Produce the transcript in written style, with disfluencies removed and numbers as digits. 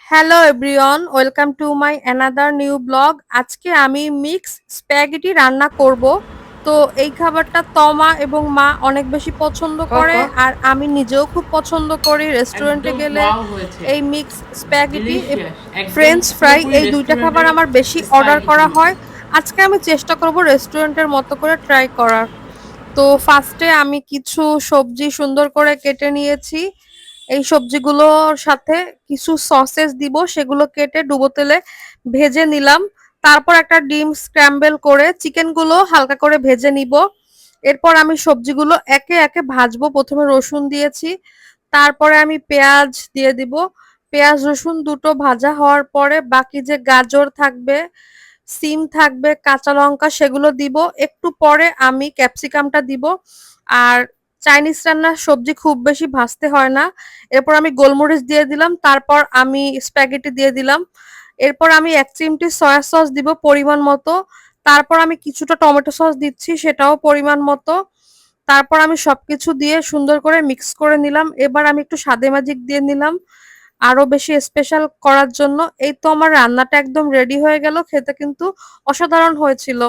Hello everyone, welcome to my another new blog. আজকে আমি mix spaghetti রান্না করব। তো এই খাবারটা তমা এবং মা অনেক বেশি পছন্দ করে, ক আর আমি নিজেও খুব পছন্দ করি। রেস্টুরেন্টে একদম গেলে ওয়াও হয়েছে। এই মিক্স স্প্যাগেটি ডিলিশিয়াস। একদম ফ্রেঞ্চ ফ্রাই পুরোপুরি এই দুইটা খাবার রেস্টুরেন্টের আমার বেশি অর্ডার স্টাইল করা হয়েছে। হয়। আজকে আমি চেষ্টা করব রেস্টুরেন্টের মতো করে ট্রাই করার। তো ফার্স্টে আমি কিছু সবজি সুন্দর করে কেটে নিয়েছি। এই সবজিগুলোর সাথে কিছু সসেস দিব, সেগুলো কেটে ডুবো তেলে ভেজে নিলাম। তারপর একটা ডিম স্ক্র্যাম্বল করে চিকেনগুলো হালকা করে ভেজে নিব। এরপর আমি সবজিগুলো একে একে ভাজবো। প্রথমে রসুন দিয়েছি, তারপরে আমি পেঁয়াজ দিয়ে দিব। পেঁয়াজ রসুন দুটো ভাজা হওয়ার পরে বাকি যে গাজর থাকবে, সিম থাকবে, কাঁচা লঙ্কা সেগুলো দিব। একটু পরে আমি ক্যাপসিকামটা দিব। আর চাইনিজ রান্নার সবজি খুব বেশি ভাজতে হয় না। এরপর আমি গোলমরিচ দিয়ে দিলাম, তারপর আমি স্প্যাগেটি দিয়ে দিলাম। এরপর আমি ১ চিমটি সয়া সস দিব পরিমাণ মতো। তারপর আমি কিছুটা টমেটো সস দিচ্ছি, সেটাও পরিমাণ মতো। তারপর আমি সবকিছু দিয়ে সুন্দর করে মিক্স করে নিলাম। এবার আমি একটু স্বাদে ম্যাজিক দিয়ে নিলাম আরো বেশি স্পেশাল করার জন্য। এই তো আমার রান্নাটা একদম রেডি হয়ে গেল। খেতে কিন্তু অসাধারণ হয়েছিল।